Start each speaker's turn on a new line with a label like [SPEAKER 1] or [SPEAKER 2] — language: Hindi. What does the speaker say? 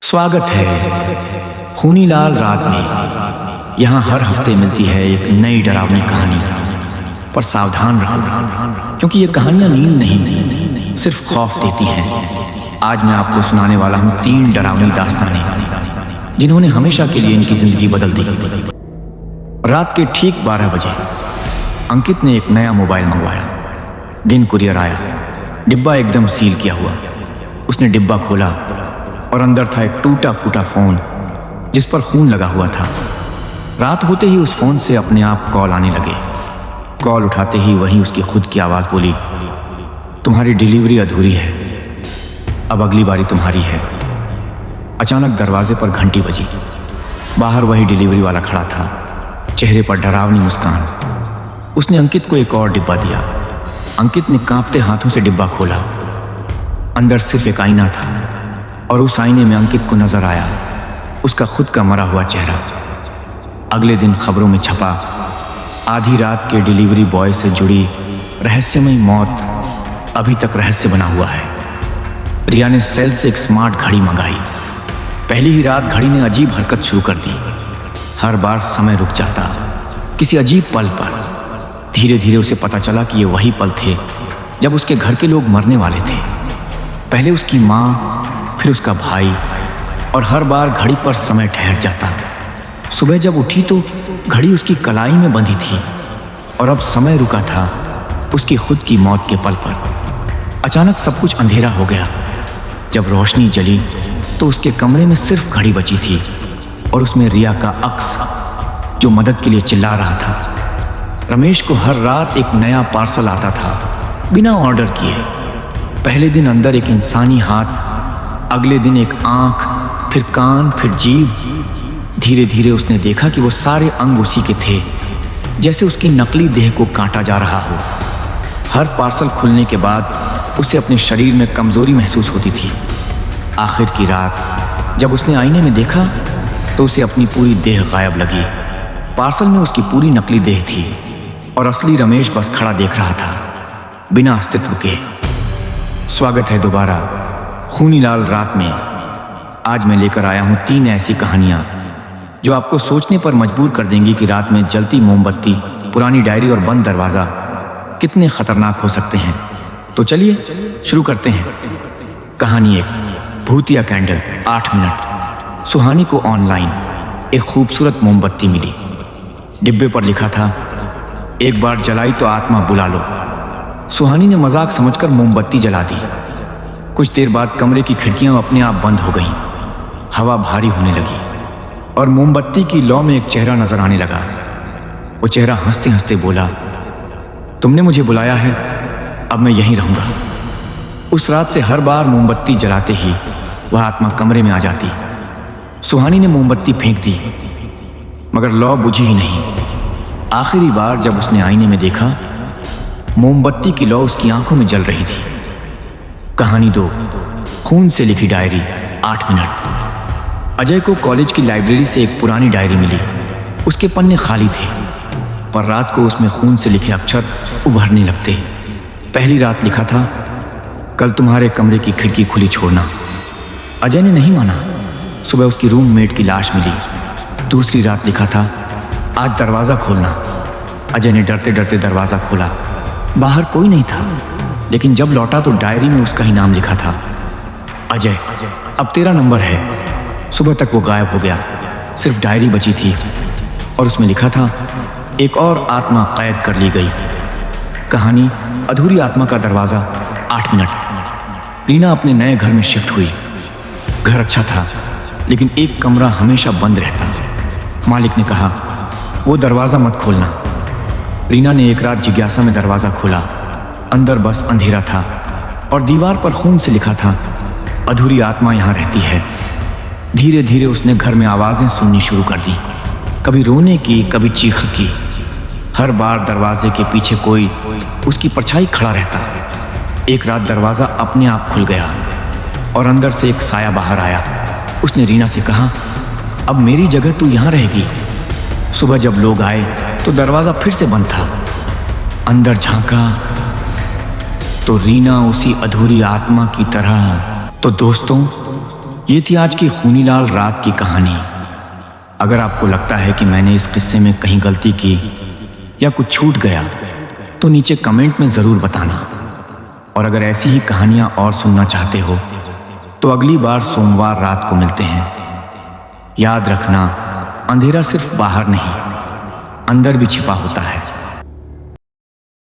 [SPEAKER 1] स्वागत है खूनीलाल रात में। यहाँ हर हफ्ते मिलती है एक नई डरावनी कहानी। पर सावधान रहो, क्योंकि ये कहानियाँ नींद नहीं सिर्फ खौफ देती हैं। आज मैं आपको सुनाने वाला हूँ 3 डरावनी दास्तानें जिन्होंने हमेशा के लिए इनकी जिंदगी बदल दी। रात के ठीक 12 बजे अंकित ने एक नया मोबाइल मंगवाया। दिन कुरियर आया, डिब्बा एकदम सील किया हुआ। उसने डिब्बा खोला और अंदर था एक टूटा फूटा फोन जिस पर खून लगा हुआ था। रात होते ही उस फोन से अपने आप कॉल आने लगे। कॉल उठाते ही वहीं उसकी खुद की आवाज़ बोली, तुम्हारी डिलीवरी अधूरी है, अब अगली बारी तुम्हारी है। अचानक दरवाजे पर घंटी बजी। बाहर वही डिलीवरी वाला खड़ा था, चेहरे पर डरावनी मुस्कान। उसने अंकित को एक और डिब्बा दिया। अंकित ने कांपते हाथों से डिब्बा खोला। अंदर सिर्फ एक आईना था और उस आईने में अंकित को नजर आया उसका खुद का मरा हुआ चेहरा। अगले दिन खबरों में छपा, आधी रात के डिलीवरी बॉय से जुड़ी रहस्यमयी मौत अभी तक रहस्य बना हुआ है। रिया ने सेल से एक स्मार्ट घड़ी मंगाई। पहली ही रात घड़ी ने अजीब हरकत शुरू कर दी। हर बार समय रुक जाता किसी अजीब पल पर। धीरे धीरे उसे पता चला कि ये वही पल थे जब उसके घर के लोग मरने वाले थे। पहले उसकी माँ, फिर उसका भाई, और हर बार घड़ी पर समय ठहर जाता। सुबह जब उठी तो घड़ी उसकी कलाई में बंधी थी और अब समय रुका था उसकी खुद की मौत के पल पर। अचानक सब कुछ अंधेरा हो गया। जब रोशनी जली तो उसके कमरे में सिर्फ घड़ी बची थी और उसमें रिया का अक्स जो मदद के लिए चिल्ला रहा था। रमेश को हर रात एक नया पार्सल आता था बिना ऑर्डर किए। पहले दिन अंदर एक इंसानी हाथ, अगले दिन एक आंख, फिर कान, फिर जीभ। धीरे धीरे उसने देखा कि वो सारे अंग उसी के थे, जैसे उसकी नकली देह को काटा जा रहा हो। हर पार्सल खुलने के बाद उसे अपने शरीर में कमजोरी महसूस होती थी। आखिर की रात जब उसने आईने में देखा तो उसे अपनी पूरी देह गायब लगी। पार्सल में उसकी पूरी नकली देह थी और असली रमेश बस खड़ा देख रहा था बिना अस्तित्व के। स्वागत है दोबारा खूनीलाल रात में। आज मैं लेकर आया हूँ 3 ऐसी कहानियाँ जो आपको सोचने पर मजबूर कर देंगी कि रात में जलती मोमबत्ती, पुरानी डायरी और बंद दरवाज़ा कितने खतरनाक हो सकते हैं। तो चलिए शुरू करते हैं। कहानी 1, भूतिया कैंडल। 8 मिनट। सुहानी को ऑनलाइन एक खूबसूरत मोमबत्ती मिली। डिब्बे पर लिखा था, एक बार जलाई तो आत्मा बुला लो। सुहानी ने मजाक समझकर मोमबत्ती जला दी। कुछ देर बाद कमरे की खिड़कियां अपने आप बंद हो गईं। हवा भारी होने लगी और मोमबत्ती की लौ में एक चेहरा नजर आने लगा। वो चेहरा हंसते हंसते बोला, तुमने मुझे बुलाया है, अब मैं यहीं रहूंगा। उस रात से हर बार मोमबत्ती जलाते ही वह आत्मा कमरे में आ जाती। सुहानी ने मोमबत्ती फेंक दी मगर लौ बुझी ही नहीं। आखिरी बार जब उसने आईने में देखा, मोमबत्ती की लौ उसकी आंखों में जल रही थी। कहानी 2, खून से लिखी डायरी। 8 मिनट। अजय को कॉलेज की लाइब्रेरी से एक पुरानी डायरी मिली। उसके पन्ने खाली थे, पर रात को उसमें खून से लिखे अक्षर उभरने लगते। पहली रात लिखा था, कल तुम्हारे कमरे की खिड़की खुली छोड़ना। अजय ने नहीं माना। सुबह उसकी रूममेट की लाश मिली। दूसरी रात लिखा था, आज दरवाज़ा खोलना। अजय ने डरते डरते दरवाज़ा खोला। बाहर कोई नहीं था, लेकिन जब लौटा तो डायरी में उसका ही नाम लिखा था, अजय, अब तेरा नंबर है। सुबह तक वो गायब हो गया। सिर्फ डायरी बची थी और उसमें लिखा था, एक और आत्मा कैद कर ली गई। कहानी अधूरी आत्मा का दरवाज़ा। 8 मिनट। रीना अपने नए घर में शिफ्ट हुई। घर अच्छा था, लेकिन एक कमरा हमेशा बंद रहता। मालिक ने कहा, वो दरवाज़ा मत खोलना। रीना ने एक रात जिज्ञासा में दरवाज़ा खोला। अंदर बस अंधेरा था और दीवार पर खून से लिखा था, अधूरी आत्मा यहाँ रहती है। धीरे धीरे उसने घर में आवाज़ें सुननी शुरू कर दी, कभी रोने की, कभी चीख की। हर बार दरवाजे के पीछे कोई उसकी परछाई खड़ा रहता। एक रात दरवाज़ा अपने आप खुल गया और अंदर से एक साया बाहर आया। उसने रीना से कहा, अब मेरी जगह तू यहाँ रहेगी। सुबह जब लोग आए तो दरवाज़ा फिर से बंद था। अंदर झांका तो रीना उसी अधूरी आत्मा की तरह। तो दोस्तों, ये थी आज की खूनीलाल रात की कहानी। अगर आपको लगता है कि मैंने इस किस्से में कहीं गलती की या कुछ छूट गया तो नीचे कमेंट में ज़रूर बताना। और अगर ऐसी ही कहानियाँ और सुनना चाहते हो तो अगली बार सोमवार रात को मिलते हैं। याद रखना, अंधेरा सिर्फ बाहर नहीं, अंदर भी छिपा होता है।